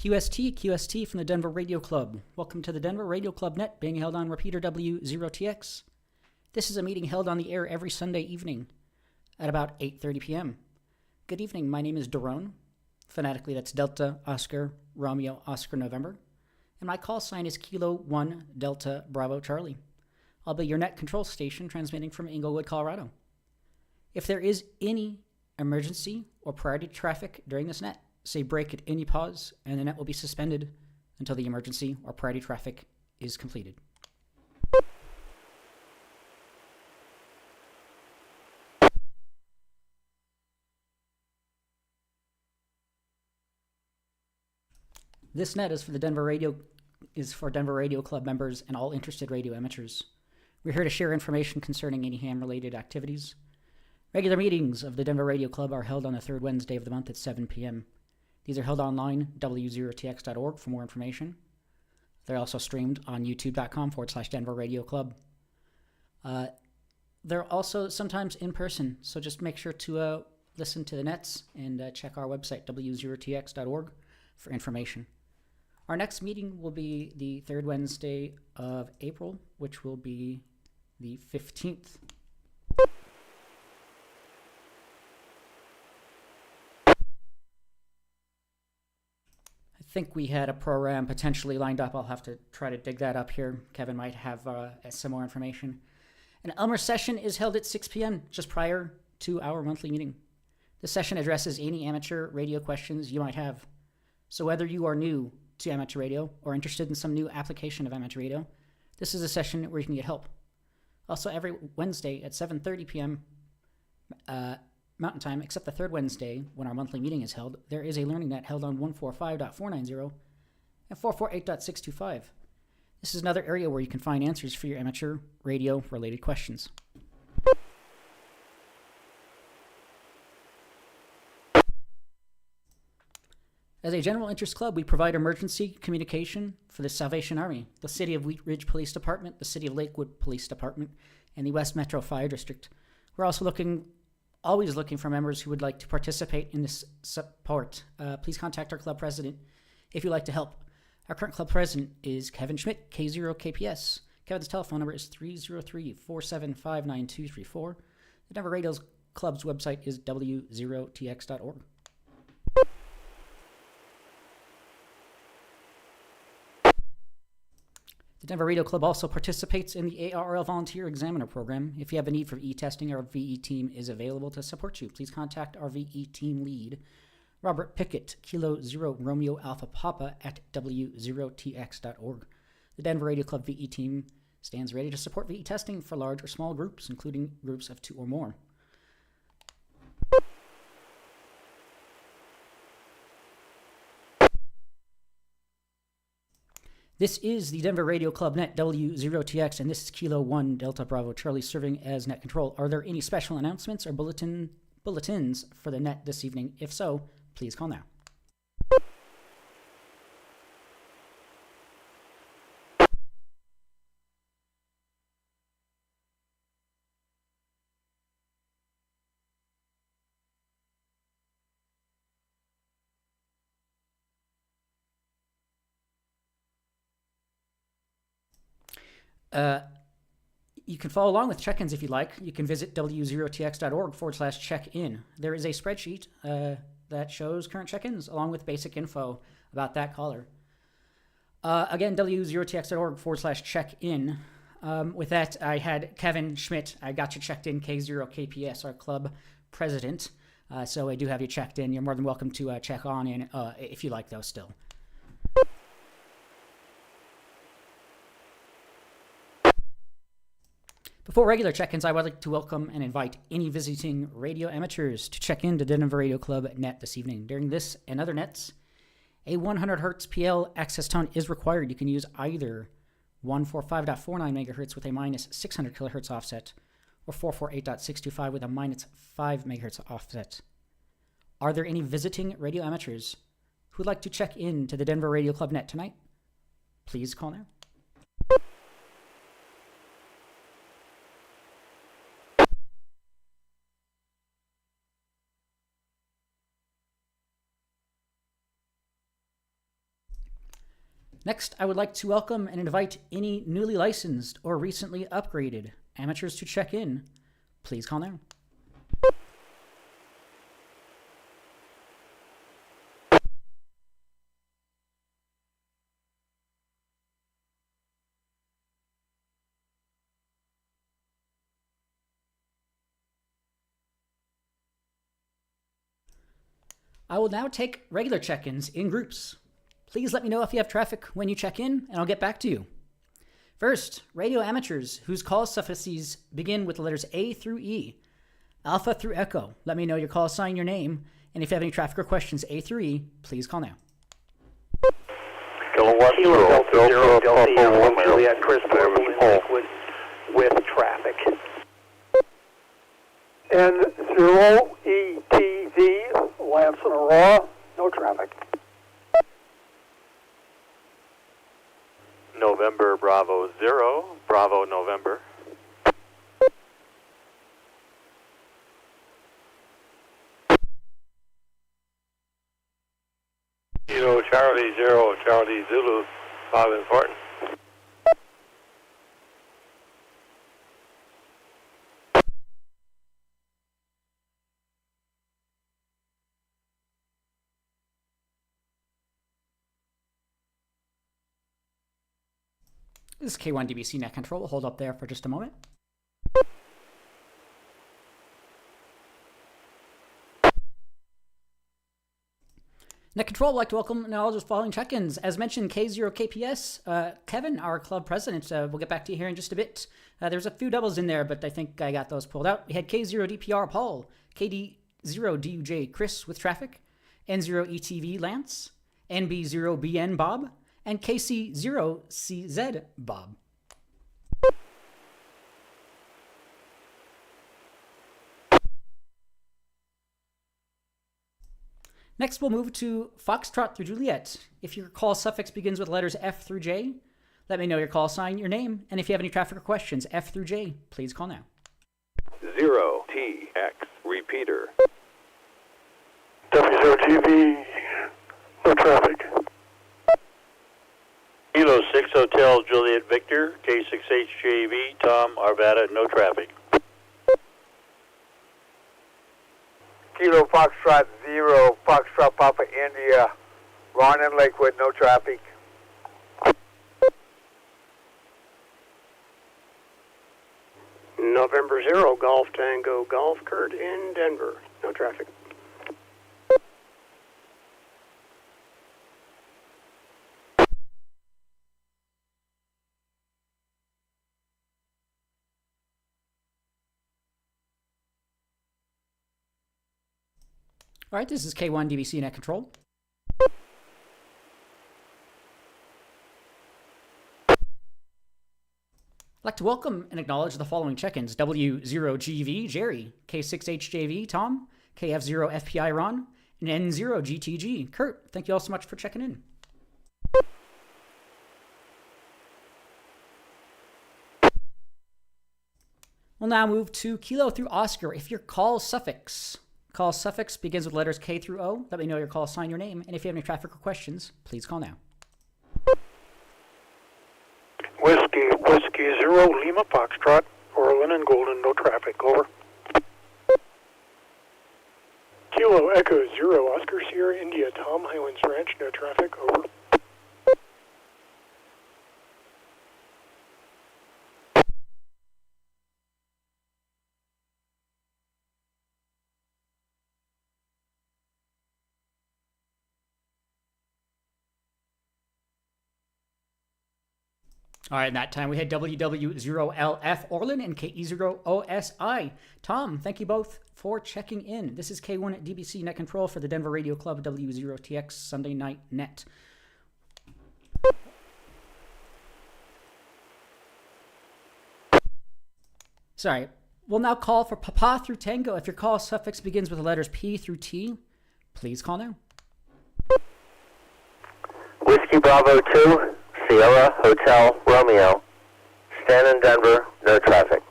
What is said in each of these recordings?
QST from the Denver Radio Club. Welcome to the Denver Radio Club Net, being held on repeater W0TX. This is a meeting held on the air every Sunday evening at about 8:30 p.m. Good evening, my name is Daron. Phonetically, that's Delta, Oscar, Romeo, Oscar, November. And my call sign is Kilo 1 Delta Bravo Charlie. I'll be your net control station transmitting from Inglewood, Colorado. If there is any emergency or priority traffic during this net, say break at any pause, and the net will be suspended until the emergency or priority traffic is completed. This net is for Denver Radio Club members and all interested radio amateurs. We're here to share information concerning any ham-related activities. Regular meetings of the Denver Radio Club are held on the third Wednesday of the month at 7 p.m. These are held online, W0TX.org for more information. They're also streamed on youtube.com/Denver Radio Club. They're also sometimes in person, so just make sure to listen to the nets and check our website, W0TX.org, for information. Our next meeting will be the third Wednesday of April, which will be the 15th. I think we had a program potentially lined up. I'll have to try to dig that up here. Kevin might have some more information. An Elmer session is held at 6 p.m. just prior to our monthly meeting. The session addresses any amateur radio questions you might have. So whether you are new to amateur radio or interested in some new application of amateur radio, this is a session where you can get help. Also, every Wednesday at 7:30 p.m. Mountain Time, except the third Wednesday when our monthly meeting is held, there is a learning net held on 145.490 and 448.625. This is another area where you can find answers for your amateur radio-related questions. As a general interest club, we provide emergency communication for the Salvation Army, the City of Wheat Ridge Police Department, the City of Lakewood Police Department, and the West Metro Fire District. We're also always looking for members who would like to participate in this support. Please contact our club president if you'd like to help. Our current club president is Kevin Schmidt, K0KPS. Kevin's telephone number is 303-475-9234. The Denver Radio Club's website is W0TX.org. The Denver Radio Club also participates in the ARRL Volunteer Examiner Program. If you have a need for e-testing, our VE team is available to support you. Please contact our VE team lead, Robert Pickett, Kilo 0 Romeo Alpha Papa at W0TX.org. The Denver Radio Club VE team stands ready to support VE testing for large or small groups, including groups of 2 or more. This is the Denver Radio Club Net, W0TX, and this is Kilo 1 Delta Bravo Charlie serving as net control. Are there any special announcements or bulletins for the net this evening? If so, please call now. You can follow along with check-ins if you'd like. You can visit W0TX.org/check-in. There is a spreadsheet that shows current check-ins along with basic info about that caller. Again, W0TX.org/check-in. With that, I had Kevin Schmidt. I got you checked in, K0KPS, our club president. So I do have you checked in. You're more than welcome to check on in if you like, though, still. Before regular check-ins, I would like to welcome and invite any visiting radio amateurs to check in to Denver Radio Club Net this evening. During this and other nets, a 100 Hz PL access tone is required. You can use either 145.49 MHz with a minus 600 kHz offset or 448.625 with a minus 5 MHz offset. Are there any visiting radio amateurs who would like to check in to the Denver Radio Club Net tonight? Please call now. Next, I would like to welcome and invite any newly licensed or recently upgraded amateurs to check in. Please call now. I will now take regular check-ins in groups. Please let me know if you have traffic when you check in, and I'll get back to you. First, radio amateurs whose call suffixes begin with the letters A through E. Alpha through Echo, let me know your call sign, your name, and if you have any traffic or questions A through E, please call now. Kilowatt Delta Zero Delta Juliet Chris Liquid with traffic. N0ETV Lance and Aurora, no traffic. November Bravo 0, Bravo November. Kilo Charlie 0, Charlie Zulu, Bob important. This is K1 DBC Net Control. We'll hold up there for just a moment. Net Control, I'd like to welcome and all those following check-ins. As mentioned, K0KPS, Kevin, our club president, we'll get back to you here in just a bit. There's a few doubles in there, but I think I got those pulled out. We had K0DPR Paul, KD0DUJ Chris with traffic, N0ETV Lance, NB0BN Bob, and KC0CZ Bob. Next, we'll move to Foxtrot through Juliet. If your call suffix begins with letters F through J, let me know your call sign, your name, and if you have any traffic or questions, F through J, please call now. 0TX Repeater. W0TV, no traffic. Kilo 6 Hotel Juliet Victor, K6HJV, Tom Arvada, no traffic. Kilo Foxtrot 0, Foxtrot Papa India, Ron and Lakewood, no traffic. November 0, Golf Tango, Golf Kurt in Denver, no traffic. All right, this is K1 DBC Net Control. I'd like to welcome and acknowledge the following check-ins. W0GV Jerry, K6HJV Tom, KF0FPI Ron, and N0GTG Kurt. Thank you all so much for checking in. We'll now move to Kilo through Oscar. If your call suffix begins with letters K through O, let me know your call sign, your name, and if you have any traffic or questions, please call now. Whiskey 0, Lima Foxtrot, Orlin and Golden, no traffic, over. Kilo Echo 0, Oscar Sierra India, Tom Highlands Ranch, no traffic, over. All right, in that time we had WW0LF Orlin and KE0OSI. Tom, thank you both for checking in. This is K1 DBC Net Control for the Denver Radio Club W0TX Sunday Night Net. Sorry, we'll now call for Papa through Tango. If your call suffix begins with the letters P through T, please call now. Whiskey Bravo 2, Sierra Hotel Romeo, Stan in Denver, no traffic.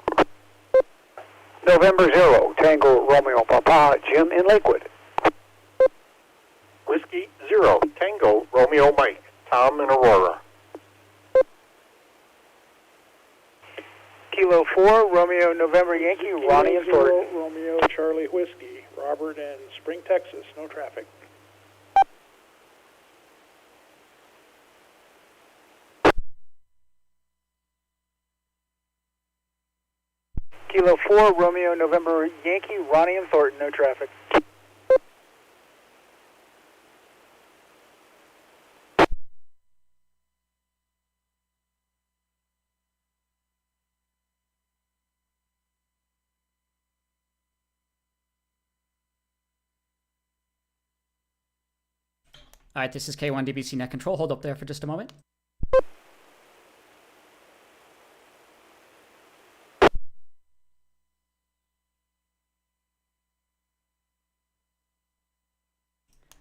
November 0, Tango Romeo Papa, Jim in Lakewood. Whiskey 0, Tango Romeo Mike, Tom in Aurora. Kilo 4, Romeo, November, Yankee, Ronnie and Thornton. Romeo, Charlie Whiskey, Robert and Spring, Texas, no traffic. Kilo 4, Romeo, November, Yankee, Ronnie and Thornton, no traffic. All right, this is K1 DBC Net Control. Hold up there for just a moment.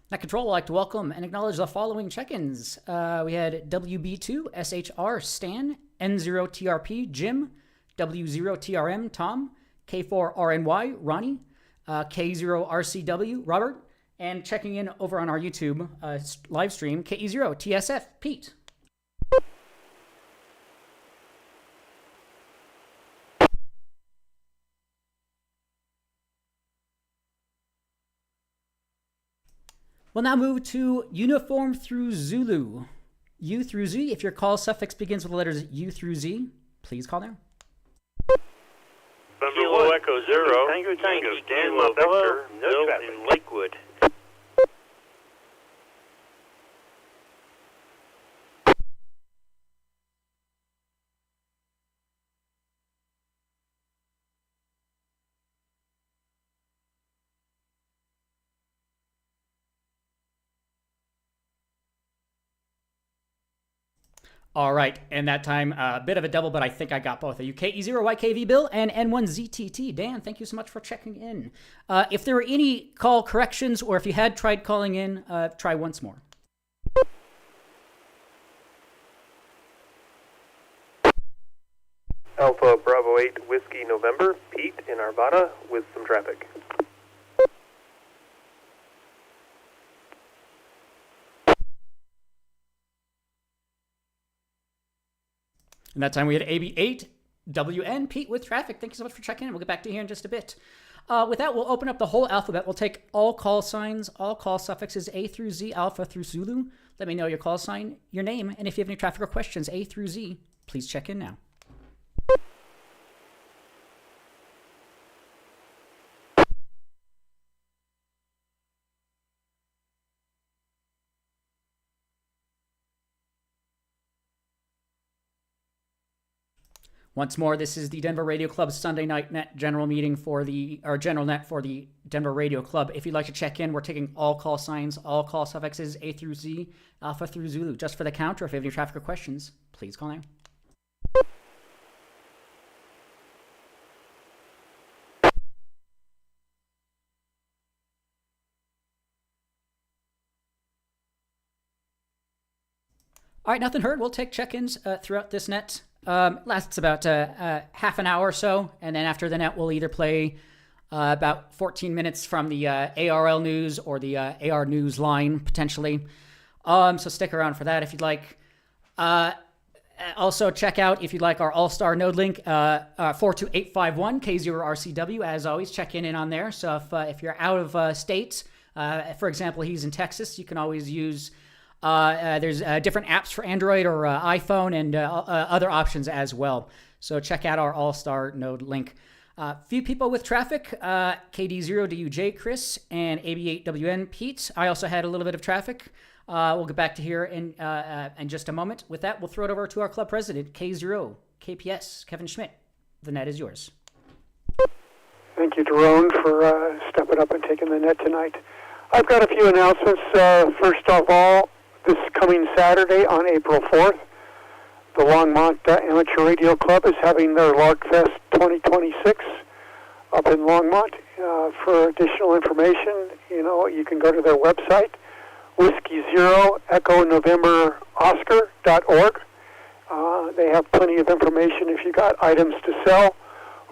Net Control would like to welcome and acknowledge the following check-ins. We had WB2 SHR Stan, N0TRP Jim, W0TRM Tom, K4RNY Ronnie, K0RCW Robert, and checking in over on our YouTube live stream, KE0TSF Pete. We'll now move to uniform through Zulu. U through Z. If your call suffix begins with the letters U through Z, please call now. Kilo Echo 0, Tango, Yankee, Dan, Kilo Victor, Victor, no Bill traffic. in Lakewood. All right, and that time, a bit of a double, but I think I got both of you. KE0YKV Bill and N1ZTT. Dan, thank you so much for checking in. If there were any call corrections or if you had tried calling in, try once more. Alpha Bravo 8 Whiskey November, Pete in Arvada with some traffic. And that time we had AB8 WN Pete with traffic. Thank you so much for checking in. We'll get back to you here in just a bit. With that, we'll open up the whole alphabet. We'll take all call signs, all call suffixes, A through Z, Alpha through Zulu. Let me know your call sign, your name, and if you have any traffic or questions, A through Z, please check in now. Once more, this is the Denver Radio Club Sunday Night Net General Meeting for General Net for the Denver Radio Club. If you'd like to check in, we're taking all call signs, all call suffixes, A through Z, Alpha through Zulu. Just for the count, or if you have any traffic or questions, please call now. All right, nothing heard. We'll take check-ins throughout this net. Lasts about half an hour or so, and then after the net, we'll either play about 14 minutes from the ARRL news or the AR news line, potentially. So stick around for that if you'd like. Also, check out, if you'd like, our All-Star Node link, 42851 K0RCW. As always, check in on there. So if you're out of state, for example, he's in Texas, you can always use... there's different apps for Android or iPhone and other options as well. So check out our All-Star Node link. Few people with traffic, KD0DUJ Chris and AB8WN Pete. I also had a little bit of traffic. We'll get back to here in just a moment. With that, we'll throw it over to our club president, K0 KPS, Kevin Schmidt. The net is yours. Thank you, Daron, for stepping up and taking the net tonight. I've got a few announcements. First of all, this coming Saturday on April 4th, the Longmont Amateur Radio Club is having their Larkfest 2026 up in Longmont. For additional information, you can go to their website, whiskey0echonovemberoscar.org. They have plenty of information if you got items to sell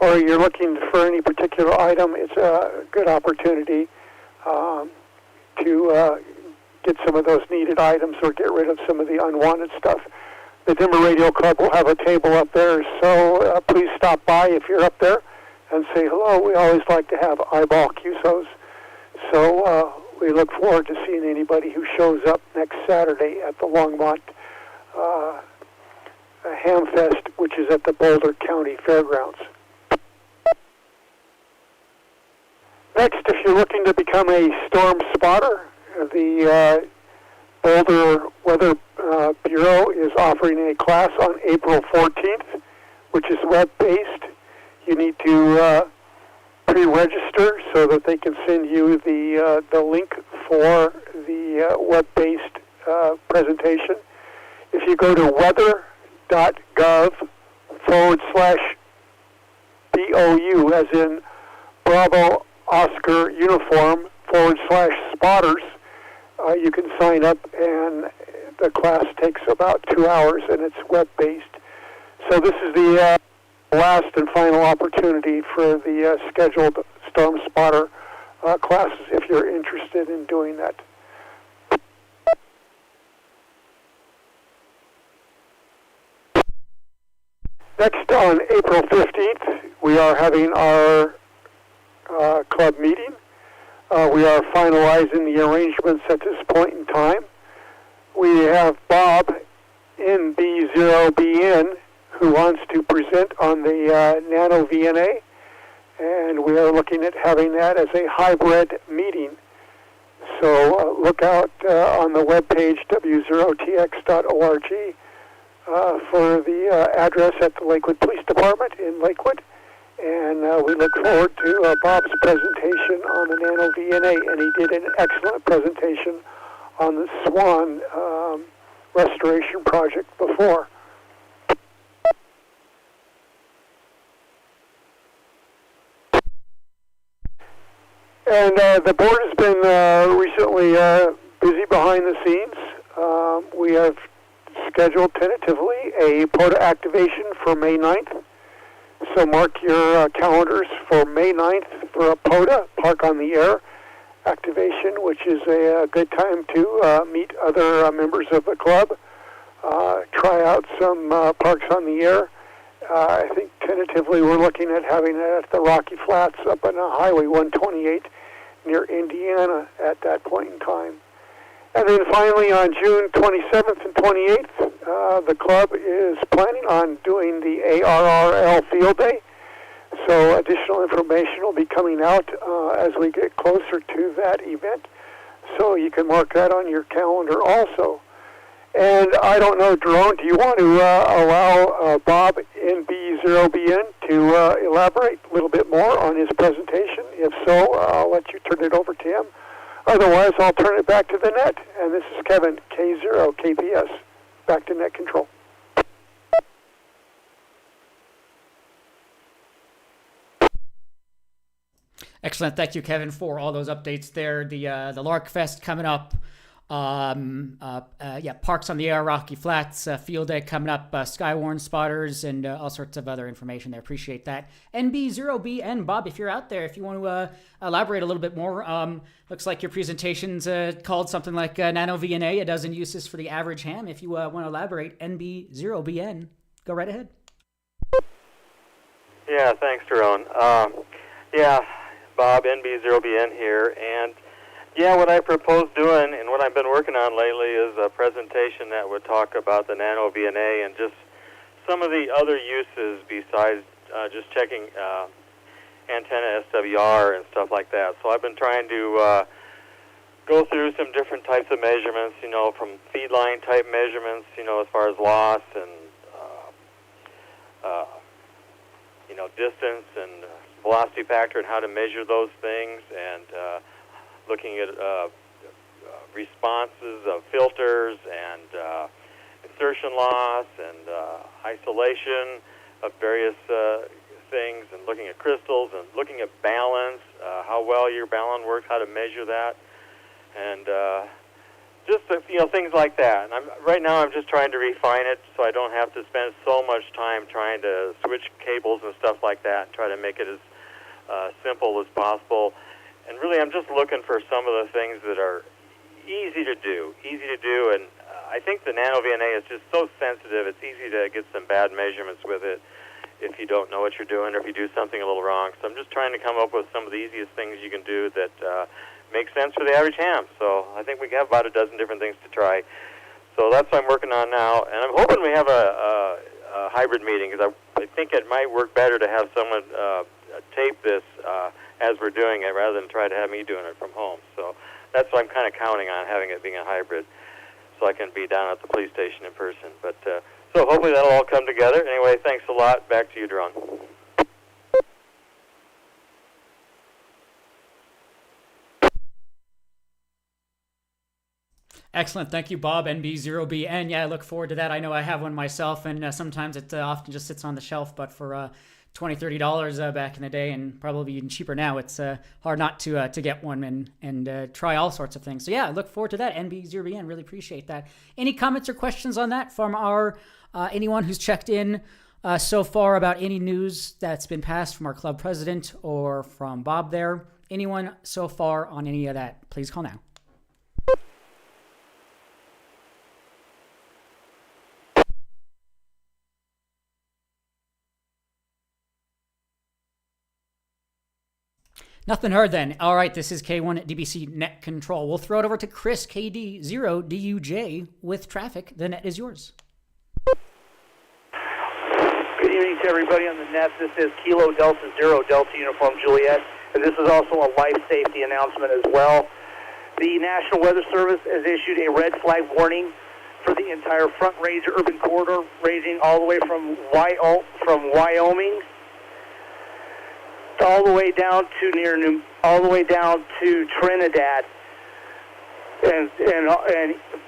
or you're looking for any particular item. It's a good opportunity to get some of those needed items or get rid of some of the unwanted stuff. the Denver Radio Club will have a table up there, so please stop by if you're up there and say hello. We always like to have eyeball QSOs. So we look forward to seeing anybody who shows up next Saturday at the Longmont Hamfest, which is at the Boulder County Fairgrounds. Next, if you're looking to become a storm spotter, the Boulder Weather Bureau is offering a class on April 14th, which is web-based. You need to pre-register so that they can send you the link for the web-based presentation. If you go to weather.gov/BOU, as in Bravo Oscar Uniform /spotters, you can sign up, and the class takes about 2 hours, and it's web-based. So this is the last and final opportunity for the scheduled storm spotter classes if you're interested in doing that. Next, on April 15th, we are having our club meeting. We are finalizing the arrangements at this point in time. We have Bob, NB0BN, who wants to present on the Nano VNA, and we are looking at having that as a hybrid meeting. So look out on the webpage, W0TX.org, for the address at the Lakewood Police Department in Lakewood. And we look forward to Bob's presentation on the Nano VNA, and he did an excellent presentation on the Swan restoration project before. And the board has been recently busy behind the scenes. We have scheduled tentatively a POTA activation for May 9th. So mark your calendars for May 9th for a POTA, Park on the Air activation, which is a good time to meet other members of the club, try out some Parks on the Air. I think tentatively we're looking at having it at the Rocky Flats up on Highway 128 near Indiana at that point in time. And then finally on June 27th and 28th, the club is planning on doing the ARRL Field Day. So additional information will be coming out as we get closer to that event. So you can mark that on your calendar also. And I don't know, Jerome, do you want to allow Bob NB0BN to elaborate a little bit more on his presentation? If so, I'll let you turn it over to him. Otherwise, I'll turn it back to the net. And this is Kevin, K0KPS, back to net control. Excellent. Thank you, Kevin, for all those updates there. The Lark Fest coming up. Parks on the Air, Rocky Flats, Field Day coming up, Skywarn spotters, and all sorts of other information there. Appreciate that. NB0BN, Bob, if you're out there, if you want to elaborate a little bit more, looks like your presentation's called something like Nano VNA, a dozen uses for the average ham. If you want to elaborate, NB0BN, go right ahead. Yeah, thanks, Jerome. Bob, NB0BN here, and what I propose doing and what I've been working on lately is a presentation that would talk about the Nano VNA and just some of the other uses besides just checking antenna SWR and stuff like that. So I've been trying to go through some different types of measurements, from feed line type measurements, as far as loss and distance and velocity factor and how to measure those things, and looking at responses of filters and insertion loss and isolation of various things, and looking at crystals and looking at balance, how well your balance works, how to measure that, and just things like that. And right now I'm just trying to refine it so I don't have to spend so much time trying to switch cables and stuff like that, and try to make it as simple as possible. And really, I'm just looking for some of the things that are easy to do, and I think the nano VNA is just so sensitive. It's easy to get some bad measurements with it if you don't know what you're doing or if you do something a little wrong. So I'm just trying to come up with some of the easiest things you can do that make sense for the average ham. So I think we have about a dozen different things to try. So that's what I'm working on now, and I'm hoping we have a hybrid meeting, because I think it might work better to have someone tape this as we're doing it rather than try to have me doing it from home. So that's what I'm kind of counting on, having it being a hybrid, so I can be down at the police station in person. But so hopefully that'll all come together. Anyway, thanks a lot. Back to you, Drone. Excellent. Thank you, Bob, NB0BN. Yeah, I look forward to that. I know I have one myself, and sometimes it often just sits on the shelf, but for $20, $30 back in the day, and probably even cheaper now, it's hard not to get one and try all sorts of things. So yeah, I look forward to that, NB0BN. Really appreciate that. Any comments or questions on that from our anyone who's checked in so far about any news that's been passed from our club president or from Bob there? Anyone so far on any of that? Please call now. Nothing heard then. All right, this is K1 DBC Net Control. We'll throw it over to Chris, KD0DUJ, with traffic. The net is yours. Good evening to everybody on the net. This is Kilo Delta Zero Delta Uniform Juliet, and this is also a life safety announcement as well. The National Weather Service has issued a red flag warning for the entire Front Range urban corridor, ranging all the way from Wyoming all the way down to all the way down to Trinidad, and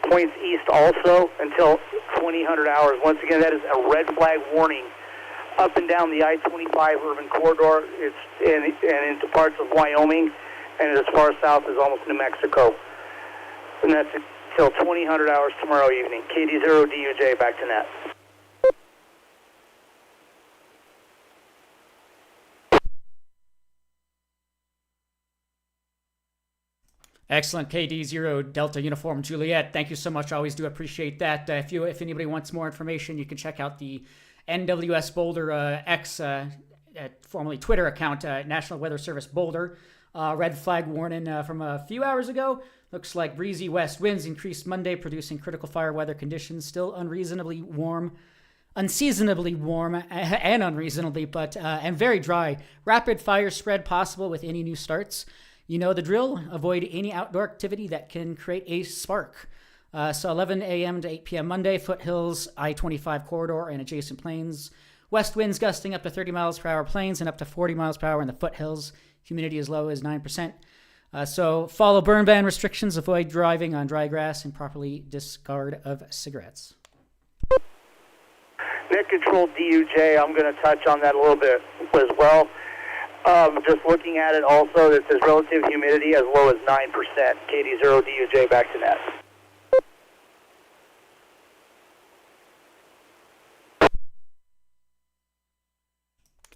points east also until 2000 hours. Once again, that is a red flag warning up and down the I-25 urban corridor. It's and into parts of Wyoming, and as far south as almost New Mexico. And that's until 2000 hours tomorrow evening. KD0DUJ, back to net. Excellent, KD0 Delta Uniform Juliet. Thank you so much. I always do appreciate that. If anybody wants more information, you can check out the NWS Boulder X, formerly Twitter account, National Weather Service Boulder. Red flag warning from a few hours ago. Looks like breezy west winds increased Monday, producing critical fire weather conditions. Still unseasonably warm, and unreasonably, but and very dry. Rapid fire spread possible with any new starts. You know the drill. Avoid any outdoor activity that can create a spark. So 11 a.m. to 8 p.m. Monday, foothills, I-25 corridor and adjacent plains. West winds gusting up to 30 miles per hour plains and up to 40 miles per hour in the foothills. Humidity as low as 9%. So follow burn ban restrictions. Avoid driving on dry grass and properly discard of cigarettes. Net control DUJ, I'm going to touch on that a little bit as well. Just looking at it also, that says relative humidity as low as 9%. KD0DUJ, back to net.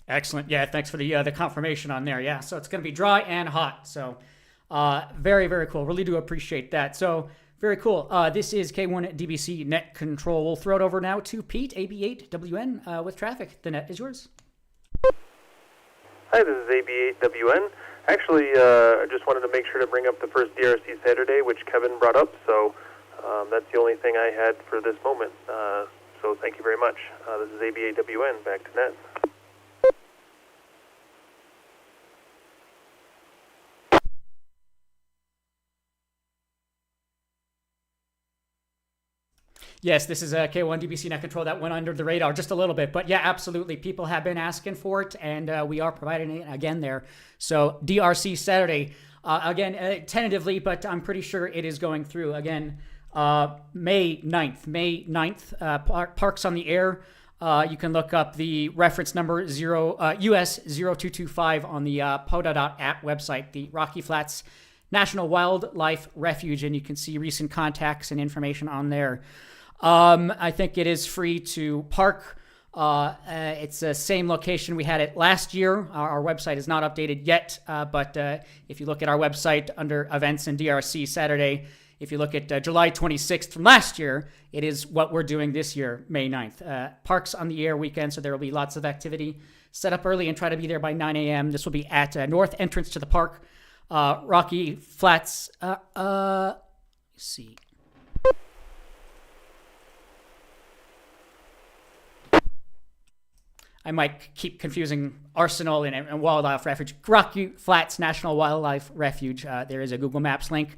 Excellent. Yeah, thanks for the confirmation on there. Yeah, so it's going to be dry and hot. So very, very cool. Really do appreciate that. So very cool. This is K1 DBC Net Control. We'll throw it over now to Pete, AB8WN, with traffic. The net is yours. Hi, this is AB8WN. Actually, I just wanted to make sure to bring up the first DRC Saturday, which Kevin brought up, so that's the only thing I had for this moment. So thank you very much. This is AB8WN, back to net. Yes, this is K1 DBC Net Control. That went under the radar just a little bit. But yeah, absolutely. People have been asking for it, and we are providing it again there. So DRC Saturday, again, tentatively, but I'm pretty sure it is going through. Again, May 9th, Parks on the Air. You can look up the reference number US 0225 on the POTA.app website, the Rocky Flats National Wildlife Refuge, and you can see recent contacts and information on there. I think it is free to park. It's the same location we had it last year. Our website is not updated yet, but if you look at our website under events and DRC Saturday, If you look at July 26th from last year, it is what we're doing this year, May 9th. Parks on the air weekend, so there will be lots of activity. Set up early and try to be there by 9 a.m. This will be at north entrance to the park, Rocky Flats. Let's see. I might keep confusing Arsenal and Wildlife Refuge. Rocky Flats National Wildlife Refuge. There is a Google Maps link.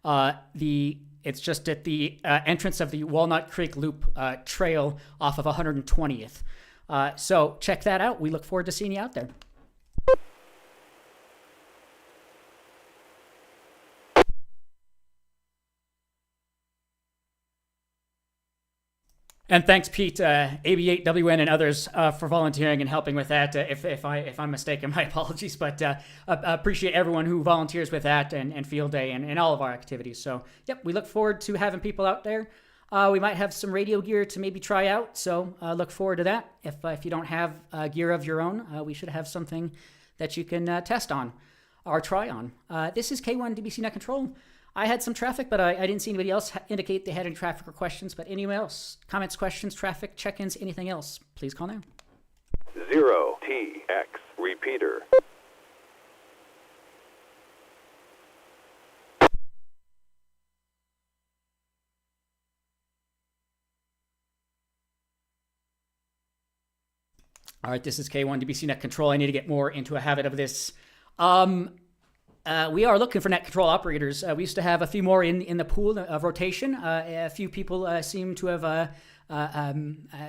It's just at the entrance of the Walnut Creek Loop Trail off of 120th. So check that out. We look forward to seeing you out there. And thanks, Pete, AB8WN, and others for volunteering and helping with that. If I'm mistaken, my apologies. But appreciate everyone who volunteers with that and Field Day and all of our activities. So, yep, we look forward to having people out there. We might have some radio gear to maybe try out. So look forward to that. If you don't have gear of your own, we should have something that you can test on or try on. This is K1 DBC Net Control. I had some traffic, but I didn't see anybody else indicate they had any traffic or questions. But anyone else? Comments, questions, traffic, check-ins, anything else? Please call now. 0TX repeater. All right, this is K1 DBC Net Control. I need to get more into a habit of this. We are looking for net control operators. We used to have a few more in the pool of rotation. A few people seem to have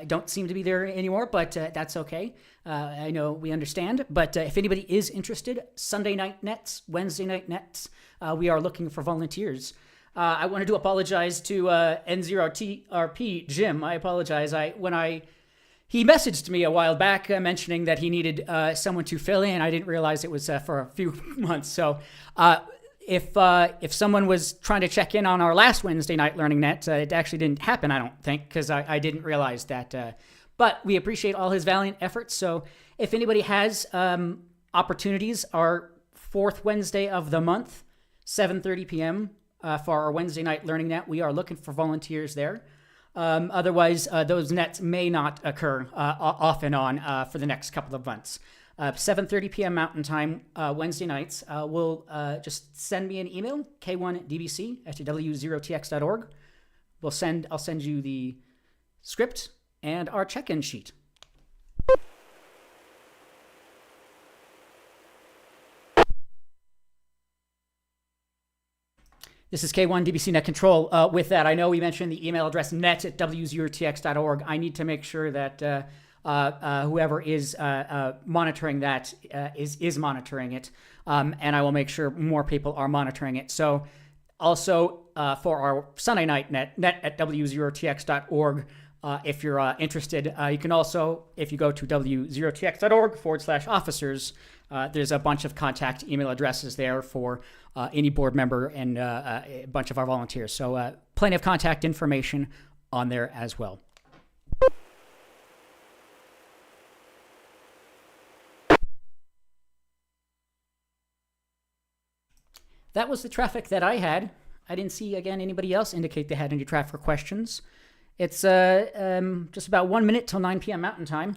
don't seem to be there anymore, but that's okay. I know we understand. But if anybody is interested, Sunday night nets, Wednesday night nets, we are looking for volunteers. I wanted to apologize to N0TRP Jim. I apologize. He messaged me a while back mentioning that he needed someone to fill in. I didn't realize it was for a few months. So if someone was trying to check in on our last Wednesday night Learning Net, it actually didn't happen, I don't think, because I didn't realize that. But we appreciate all his valiant efforts. So if anybody has opportunities, our fourth Wednesday of the month, 7:30 p.m. For our Wednesday night Learning Net, we are looking for volunteers there. Otherwise, those nets may not occur off and on for the next couple of months. 7:30 p.m. Mountain Time, Wednesday nights. We'll just send me an email, k1dbc@w0tx.org. I'll send you the script and our check-in sheet. This is K1 DBC Net Control. With that, I know we mentioned the email address net@w0tx.org. I need to make sure that whoever is monitoring that is monitoring it, and I will make sure more people are monitoring it. So also for our Sunday night net@w0tx.org, if you're interested. You can also, if you go to w0tx.org/officers, there's a bunch of contact email addresses there for any board member and a bunch of our volunteers. So plenty of contact information on there as well. That was the traffic that I had. I didn't see, again, anybody else indicate they had any traffic or questions. It's just about 1 minute till 9 p.m. Mountain Time.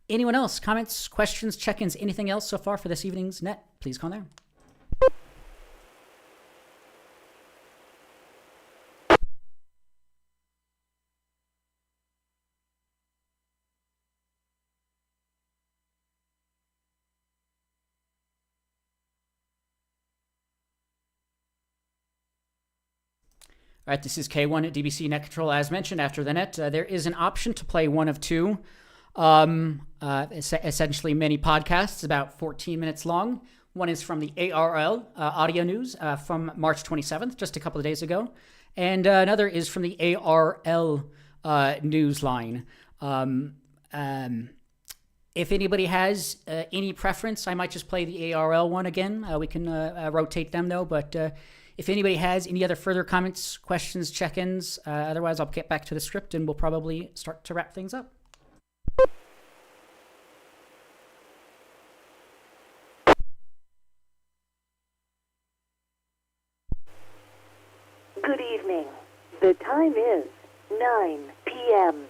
Anyone else? Comments, questions, check-ins, anything else so far for this evening's net? Please call there. All right, this is K1 at DBC Net Control. As mentioned, after the net, there is an option to play one of two, essentially mini podcasts, about 14 minutes long. One is from the ARRL audio news from March 27th, just a couple of days ago. And another is from the ARRL news line. If anybody has any preference, I might just play the ARRL one again. We can rotate them, though, but if anybody has any other further comments, questions, check-ins, otherwise I'll get back to the script and we'll probably start to wrap things up. The time is 9 p.m.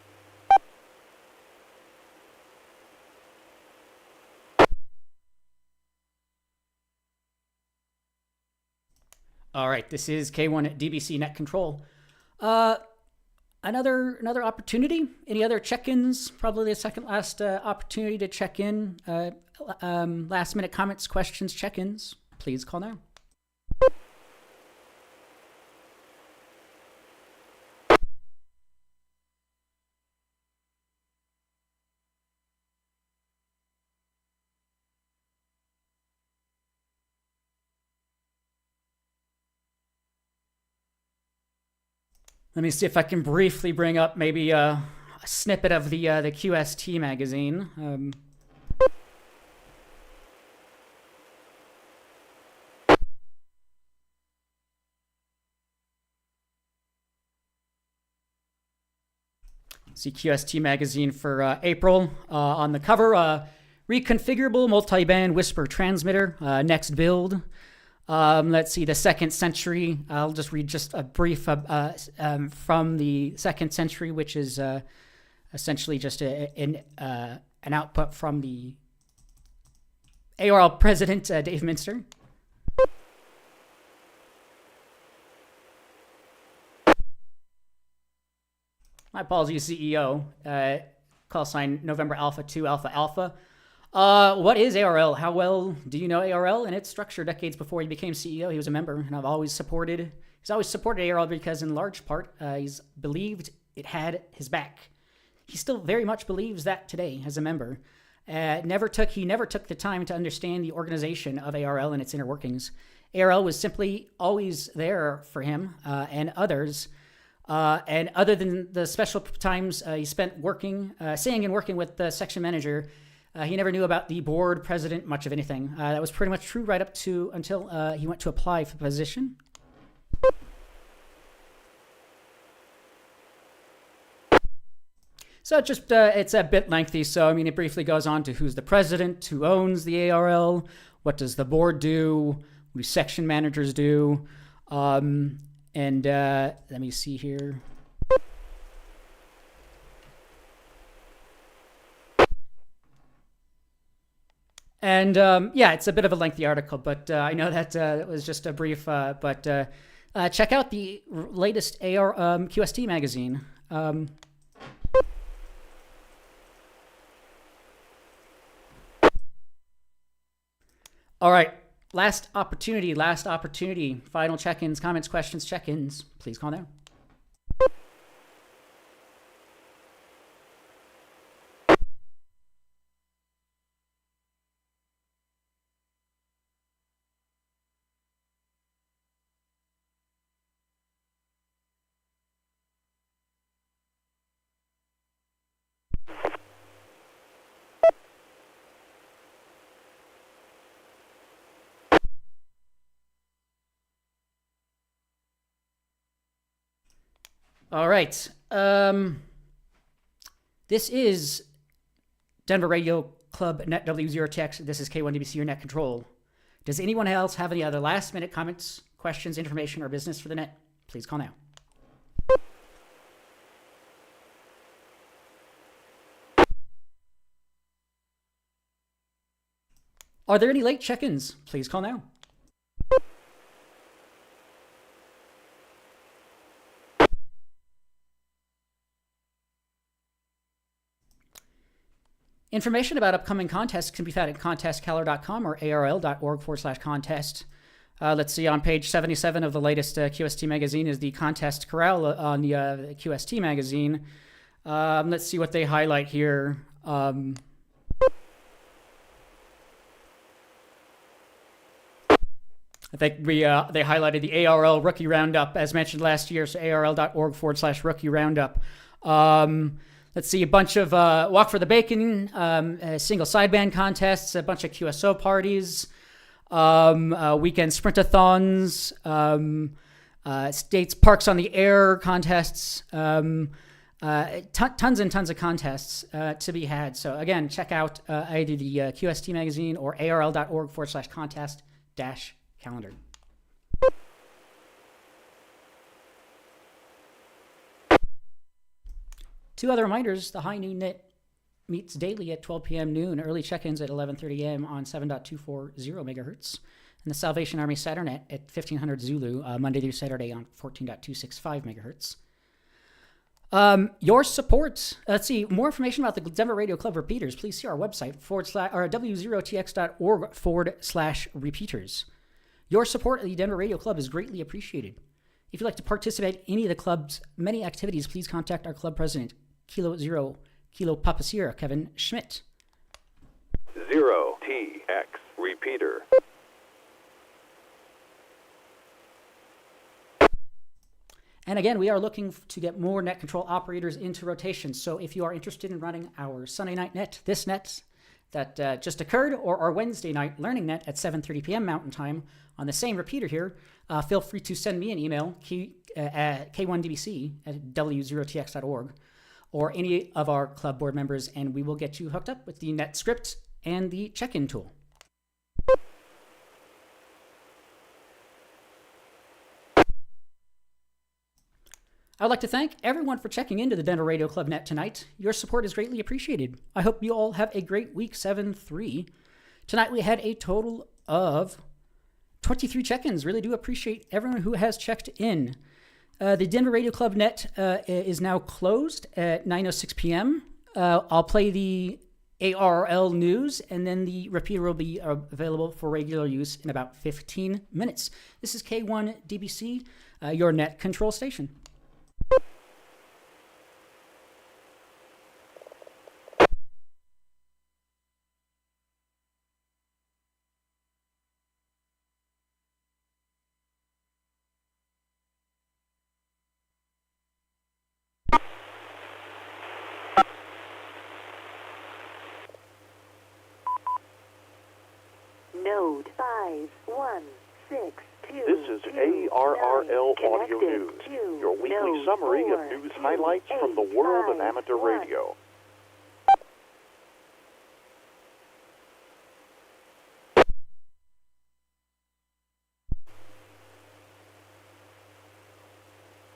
All right, this is K1 DBC Net Control. Another opportunity. Any other check-ins? Probably the second last opportunity to check in. Last minute comments, questions, check-ins. Please call now. Let me see if I can briefly bring up maybe a snippet of the QST magazine. See QST magazine for April. On the cover, reconfigurable multi-band whisper transmitter, next build. Let's see, the Second Century. I'll just read just a brief from the Second Century, which is essentially just an output from the ARRL president, Dave Minster. My apologies, CEO. Call sign November Alpha 2 Alpha Alpha. What is ARRL? How well do you know ARRL and its structure? Decades before he became CEO, he was a member, and he's always supported ARRL because, in large part, he's believed it had his back. He still very much believes that today as a member. He never took the time to understand the organization of ARRL and its inner workings. ARRL was simply always there for him and others. And other than the special times he spent saying and working with the section manager, he never knew about the board, president, much of anything. That was pretty much true right up to until he went to apply for the position. So it's a bit lengthy. So, I mean, it briefly goes on to who's the president, who owns the ARRL, what does the board do, what do section managers do, and let me see here. And yeah, it's a bit of a lengthy article, but I know that it was just a brief. But check out the latest QST magazine. All right, last opportunity. Final check-ins, comments, questions, check-ins. Please call now. All right. This is Denver Radio Club Net W0TX. This is K1DBC, your net control. Does anyone else have any other last-minute comments, questions, information, or business for the net? Please call now. Are there any late check-ins? Please call now. Information about upcoming contests can be found at contestcalendar.com or arrl.org/contest. Let's see, on page 77 of the latest QST magazine is the contest corral on the QST magazine. Let's see what they highlight here. I think they highlighted the ARRL Rookie Roundup, as mentioned last year, so arrl.org/Rookie Roundup. Let's see, a bunch of Walk for the Bacon, single sideband contests, a bunch of QSO parties, weekend sprintathons, states parks on the air contests, tons and tons of contests to be had. So again, check out either the QST magazine or arrl.org/contest-calendar. 2 other reminders. The High Noon Net meets daily at 12 p.m. noon, early check-ins at 11:30 a.m. on 7.240 megahertz, and the Salvation Army Saturnet at 1500 Zulu, Monday through Saturday on 14.265 megahertz. Your support. Let's see, more information about the Denver Radio Club repeaters. Please see our website, W0TX.org/repeaters. Your support of the Denver Radio Club is greatly appreciated. If you'd like to participate in any of the club's many activities, please contact our club president, Kilo Zero, Kilo Papa Sierra, Kevin Schmidt. 0TX repeater. And again, we are looking to get more net control operators into rotation. So if you are interested in running our Sunday night net, this net that just occurred, or our Wednesday night learning net at 7:30 p.m. Mountain Time on the same repeater here, feel free to send me an email, k1dbc@w0tx.org, or any of our club board members, and we will get you hooked up with the net script and the check-in tool. I'd like to thank everyone for checking into the Denver Radio Club Net tonight. Your support is greatly appreciated. I hope you all have a great week 7-3. Tonight we had a total of 23 check-ins. Really do appreciate everyone who has checked in. The Denver Radio Club Net is now closed at 9:06 p.m. I'll play the ARRL news, and then the repeater will be available for regular use in about 15 minutes. This is K1DBC, your net control station. Node 5162. This is ARRL Audio News, your weekly summary of news highlights from the world of amateur radio.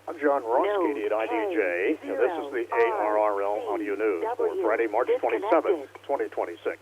I'm John Roski at IDJ, and this is the ARRL Audio News for Friday, March 27th, 2026.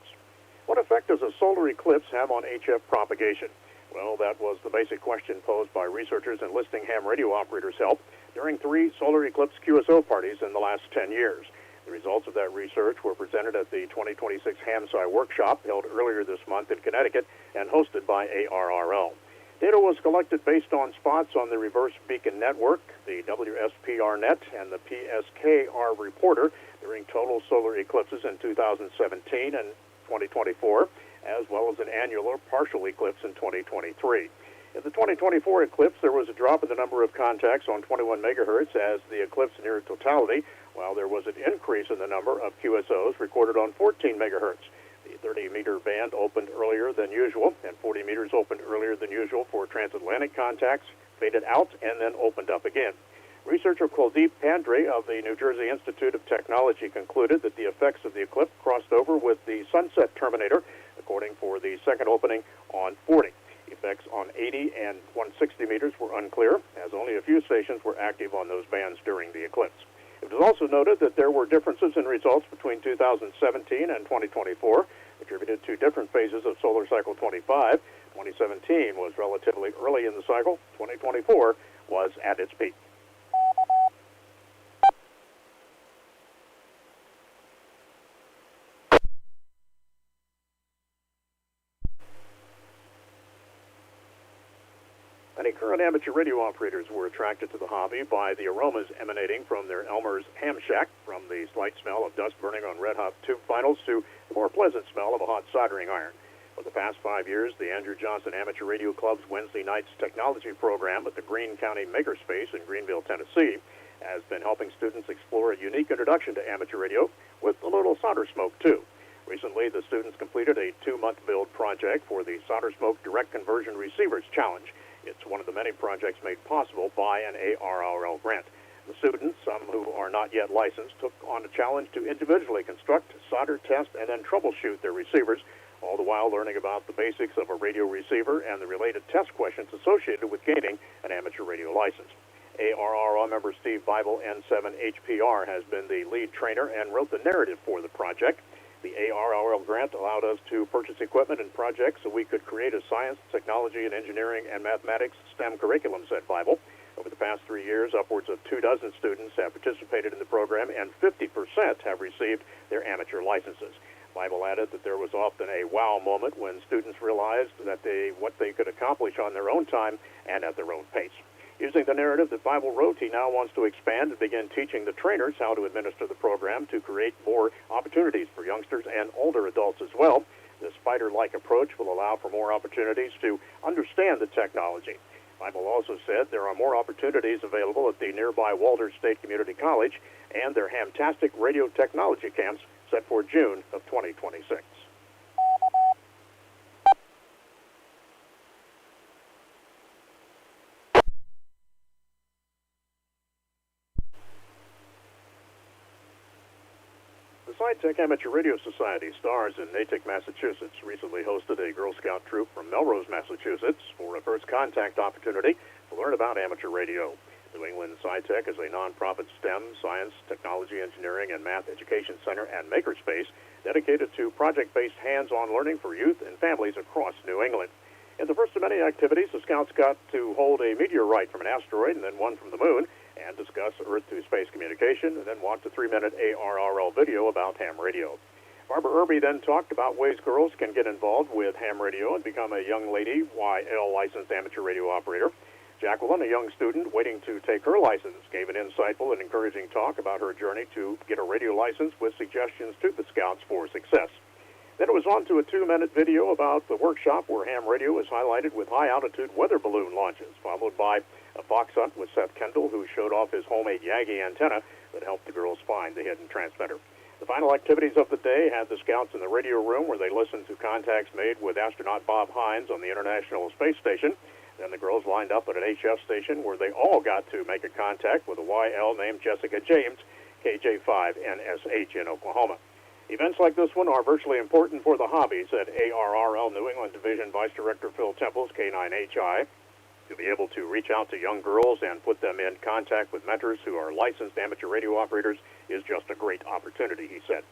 What effect does a solar eclipse have on HF propagation? Well, that was the basic question posed by researchers enlisting ham radio operators' help during 3 solar eclipse QSO parties in the last 10 years. The results of that research were presented at the 2026 Ham Sci workshop held earlier this month in Connecticut and hosted by ARRL. Data was collected based on spots on the reverse beacon network, the WSPR net, and the PSKR reporter during total solar eclipses in 2017 and 2024, as well as an annular or partial eclipse in 2023. In the 2024 eclipse, there was a drop in the number of contacts on 21 megahertz as the eclipse neared totality, while there was an increase in the number of QSOs recorded on 14 megahertz. The 30-meter band opened earlier than usual, and 40 meters opened earlier than usual for transatlantic contacts, faded out, and then opened up again. Researcher Kuldeep Pandre of the New Jersey Institute of Technology concluded that the effects of the eclipse crossed over with the sunset terminator, according for the second opening on 40. Effects on 80 and 160 meters were unclear, as only a few stations were active on those bands during the eclipse. It was also noted that there were differences in results between 2017 and 2024, attributed to different phases of solar cycle 25. 2017 was relatively early in the cycle. 2024 was at its peak. Many current amateur radio operators were attracted to the hobby by the aromas emanating from their Elmer's ham shack, from the slight smell of dust burning on red-hot tube finals to the more pleasant smell of a hot soldering iron. For the past 5 years, the Andrew Johnson Amateur Radio Club's Wednesday night's technology program at the Greene County Makerspace in Greenville, Tennessee, has been helping students explore a unique introduction to amateur radio with a little solder smoke, too. Recently, the students completed a 2-month build project for the Solder Smoke Direct Conversion Receivers Challenge. It's one of the many projects made possible by an ARRL grant. The students, some who are not yet licensed, took on a challenge to individually construct, solder, test, and then troubleshoot their receivers, all the while learning about the basics of a radio receiver and the related test questions associated with gaining an amateur radio license. ARRL member Steve Bible, N7HPR, has been the lead trainer and wrote the narrative for the project. The ARRL grant allowed us to purchase equipment and projects so we could create a science, technology, and engineering and mathematics STEM curriculum, said Bible. Over the past 3 years, upwards of 24 students have participated in the program, and 50% have received their amateur licenses. Bible added that there was often a wow moment when students realized that what they could accomplish on their own time and at their own pace. Using the narrative that Bible wrote, he now wants to expand and begin teaching the trainers how to administer the program to create more opportunities for youngsters and older adults as well. This spider-like approach will allow for more opportunities to understand the technology. Bible also said there are more opportunities available at the nearby Walter State Community College and their Hamtastic radio technology camps set for June of 2026. The SciTech Amateur Radio Society, stars in Natick, Massachusetts, recently hosted a Girl Scout troop from Melrose, Massachusetts, for a first contact opportunity to learn about amateur radio. New England SciTech is a nonprofit STEM, science, technology, engineering, and math education center and makerspace dedicated to project-based hands-on learning for youth and families across New England. In the first of many activities, the Scouts got to hold a meteorite from an asteroid and then one from the moon, and discuss Earth-to-space communication, and then watch a 3-minute ARRL video about ham radio. Barbara Irby then talked about ways girls can get involved with ham radio and become a young lady YL licensed amateur radio operator. Jacqueline, a young student waiting to take her license, gave an insightful and encouraging talk about her journey to get a radio license with suggestions to the Scouts for success. Then it was on to a 2-minute video about the workshop where ham radio is highlighted with high-altitude weather balloon launches, followed by a fox hunt with Seth Kendall, who showed off his homemade Yagi antenna that helped the girls find the hidden transmitter. The final activities of the day had the Scouts in the radio room where they listened to contacts made with astronaut Bob Hines on the International Space Station. Then the girls lined up at an HF station where they all got to make a contact with a YL named Jessica James, KJ5NSH in Oklahoma. Events like this one are virtually important for the hobby, said ARRL New England Division Vice Director Phil Temples, K9HI. To be able to reach out to young girls and put them in contact with mentors who are licensed amateur radio operators is just a great opportunity, he said.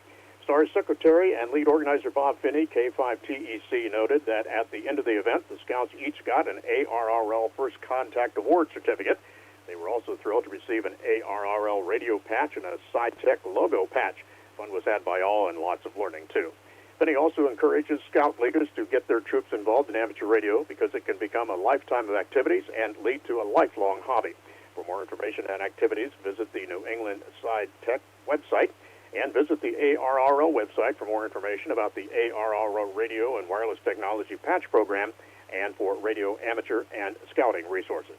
STAR's secretary and lead organizer Bob Finney, K5TEC, noted that at the end of the event, the Scouts each got an ARRL First Contact Award certificate. They were also thrilled to receive an ARRL radio patch and a SciTech logo patch. Fun was had by all and lots of learning, too. Finney also encourages Scout leaders to get their troops involved in amateur radio because it can become a lifetime of activities and lead to a lifelong hobby. For more information and activities, visit the New England SciTech website and visit the ARRL website for more information about the ARRL Radio and Wireless Technology Patch Program and for radio amateur and scouting resources.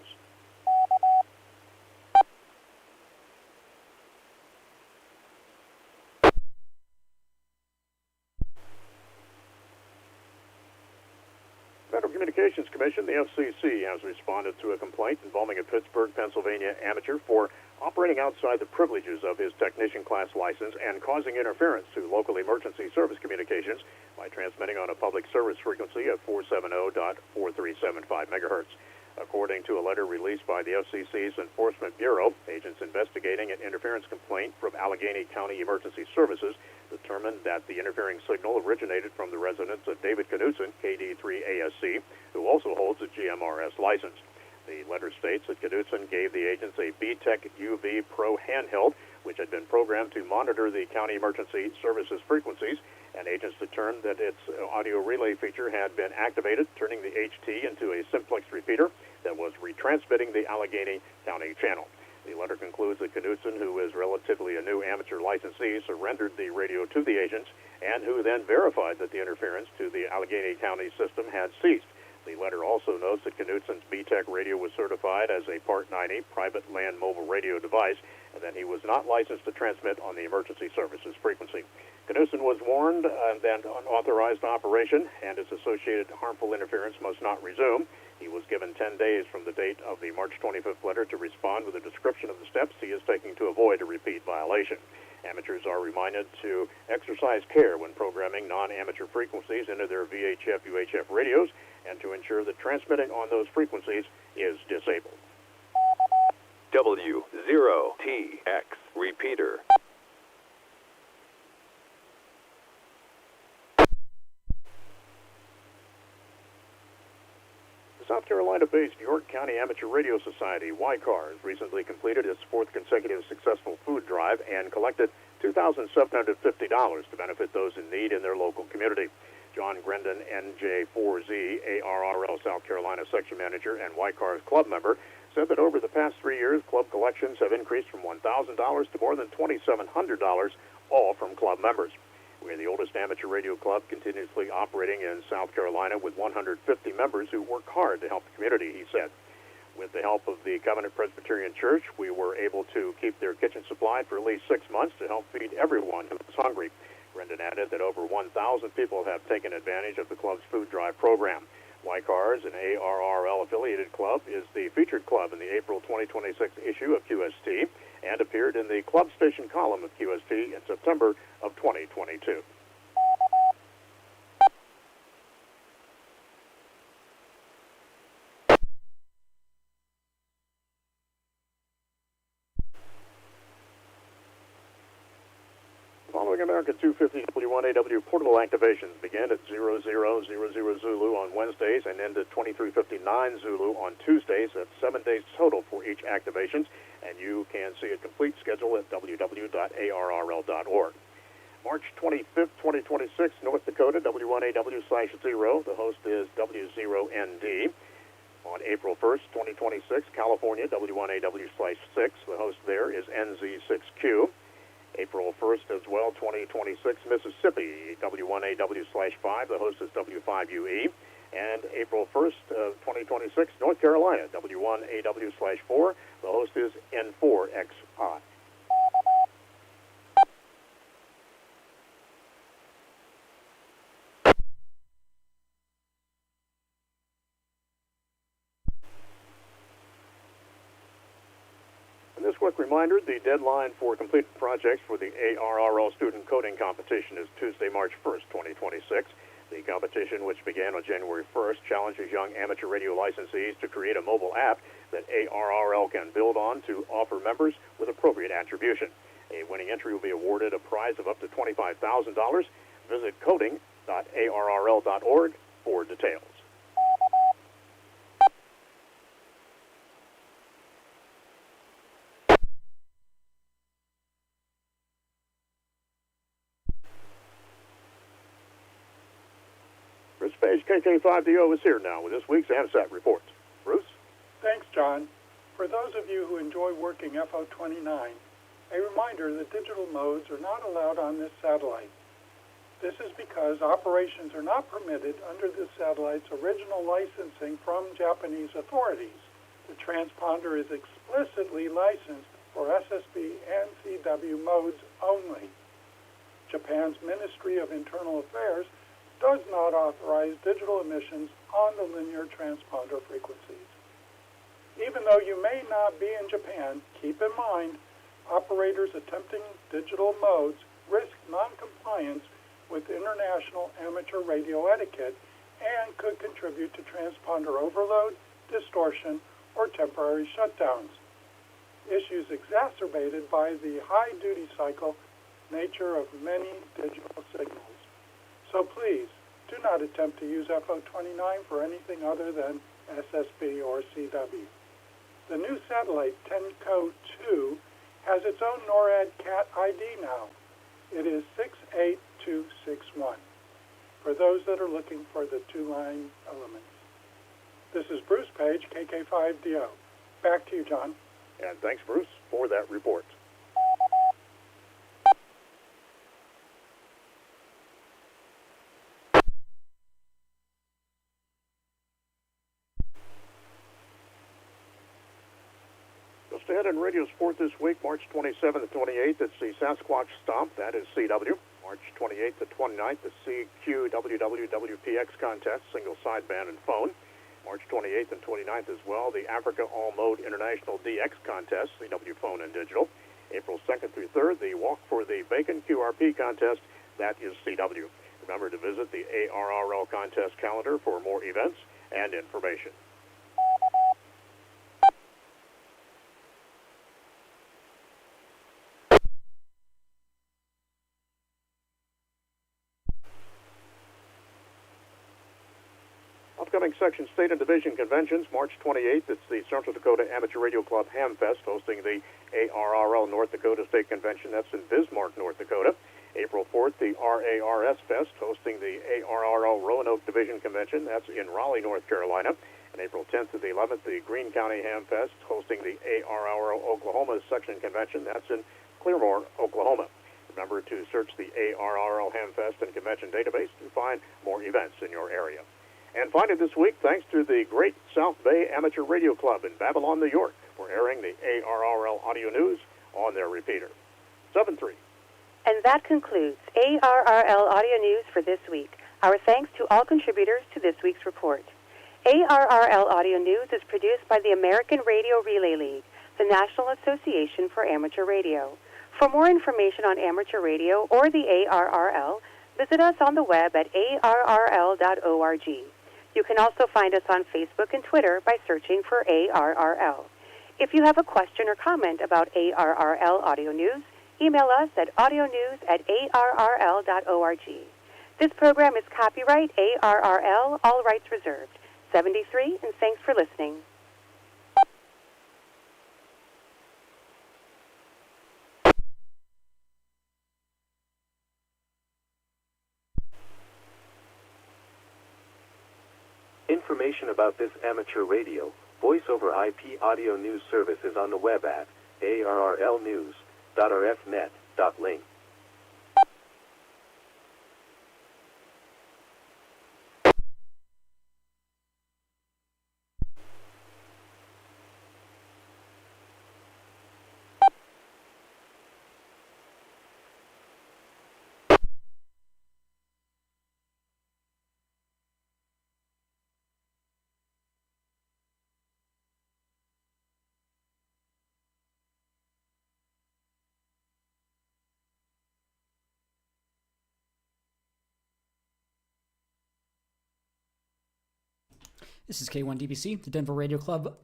Federal Communications Commission, the FCC, has responded to a complaint involving a Pittsburgh, Pennsylvania amateur for operating outside the privileges of his technician class license and causing interference to local emergency service communications by transmitting on a public service frequency of 470.4375 megahertz. According to a letter released by the FCC's Enforcement Bureau, agents investigating an interference complaint from Allegheny County Emergency Services determined that the interfering signal originated from the residence of David Knudsen, KD3ASC, who also holds a GMRS license. The letter states that Knudsen gave the agents a BTEC UV Pro handheld, which had been programmed to monitor the county emergency services frequencies, and agents determined that its audio relay feature had been activated, turning the HT into a simplex repeater that was retransmitting the Allegheny County channel. The letter concludes that Knudsen, who is relatively a new amateur licensee, surrendered the radio to the agents and who then verified that the interference to the Allegheny County system had ceased. The letter also notes that Knudsen's BTEC radio was certified as a Part 90 private land mobile radio device and that he was not licensed to transmit on the emergency services frequency. Knudsen was warned that unauthorized operation and its associated harmful interference must not resume. He was given 10 days from the date of the March 25th letter to respond with a description of the steps he is taking to avoid a repeat violation. Amateurs are reminded to exercise care when programming non-amateur frequencies into their VHF-UHF radios and to ensure that transmitting on those frequencies is disabled. W0TX Repeater. The South Carolina-based York County Amateur Radio Society, YCAR, has recently completed its fourth consecutive successful food drive and collected $2,750 to benefit those in need in their local community. John Grendon, NJ4Z, ARRL South Carolina Section Manager and YCAR's club member, said that over the past 3 years, club collections have increased from $1,000 to more than $2,700, all from club members. We're the oldest amateur radio club continuously operating in South Carolina with 150 members who work hard to help the community, he said. With the help of the Covenant Presbyterian Church, we were able to keep their kitchen supplied for at least 6 months to help feed everyone who was hungry. Brendan added that over 1,000 people have taken advantage of the club's food drive program. YCARS, an ARRL-affiliated club, is the featured club in the April 2026 issue of QST and appeared in the club station column of QST in September of 2022. Following American 250 W1AW portable activations began at 0000 Zulu on Wednesdays and ended 2359 Zulu on Tuesdays. That's 7 days total for each activation, and you can see a complete schedule at www.arrl.org. March 25th, 2026, North Dakota, W1AW/0. The host is W0ND. On April 1st, 2026, California, W1AW/6. The host there is NZ6Q. April 1st as well, 2026, Mississippi, W1AW/5. The host is W5UE. And April 1st, 2026, North Carolina, W1AW/4. The host is N4XI. This quick reminder, the deadline for completed projects for the ARRL Student Coding Competition is Tuesday, March 1st, 2026. The competition, which began on January 1st, challenges young amateur radio licensees to create a mobile app that ARRL can build on to offer members with appropriate attribution. A winning entry will be awarded a prize of up to $25,000. Visit coding.arrl.org for details. Bruce Page, KK5DO, is here now with this week's AMSAT report. Bruce? Thanks, John. For those of you who enjoy working FO29, a reminder that digital modes are not allowed on this satellite. This is because operations are not permitted under the satellite's original licensing from Japanese authorities. The transponder is explicitly licensed for SSB and CW modes only. Japan's Ministry of Internal Affairs does not authorize digital emissions on the linear transponder frequencies. Even though you may not be in Japan, keep in mind, operators attempting digital modes risk non-compliance with international amateur radio etiquette and could contribute to transponder overload, distortion, or temporary shutdowns. Issues exacerbated by the high duty cycle nature of many digital signals. So please, do not attempt to use FO29 for anything other than SSB or CW. The new satellite, TENCO 2, has its own NORAD CAT ID now. It is 68261, for those that are looking for the two-line elements. This is Bruce Page, KK5DO. Back to you, John. And thanks, Bruce, for that report. Just ahead in radio sport this week, March 27th and 28th, it's the Sasquatch Stomp, that is CW. March 28th to 29th, the CQ-WWWPX contest, single sideband and phone. March 28th and 29th as well, the Africa All-Mode International DX contest, CW phone and digital. April 2nd through 3rd, the Walk for the Bacon QRP contest, that is CW. Remember to visit the ARRL contest calendar for more events and information. upcoming Section State and Division Conventions, March 28th, it's the Central Dakota Amateur Radio Club Hamfest hosting the ARRL North Dakota State Convention. That's in Bismarck, North Dakota. April 4th, the RARS Fest hosting the ARRL Roanoke Division Convention. That's in Raleigh, North Carolina. And April 10th to the 11th, the Greene County Hamfest hosting the ARRL Oklahoma Section Convention. That's in Clearmore, Oklahoma. Remember to search the ARRL Hamfest and Convention database to find more events in your area. And finally this week, thanks to the Great South Bay Amateur Radio Club in Babylon, New York, for airing the ARRL audio news on their repeater. 7-3. And that concludes ARRL audio news for this week. Our thanks to all contributors to this week's report. ARRL audio news is produced by the American Radio Relay League, the National Association for Amateur Radio. For more information on amateur radio or the ARRL, visit us on the web at arrl.org. You can also find us on Facebook and Twitter by searching for ARRL. If you have a question or comment about ARRL audio news, email us at audionews@arrl.org. This program is copyright ARRL, all rights reserved. 73, and thanks for listening. Information about this amateur radio, voice over IP audio news service is on the web at arrlnews.rfnet.link. This is K1DBC, the Denver Radio Club.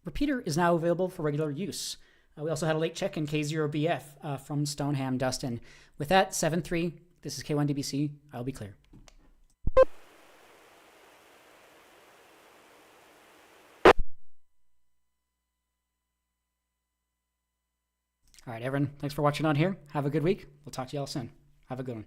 Repeater is now available for regular use. We also had a late check in K0BF from Stoneham, Dustin. With that, 7-3, this is K1DBC. I'll be clear. All right, everyone, thanks for watching on here. Have a good week. We'll talk to you all soon. Have a good one.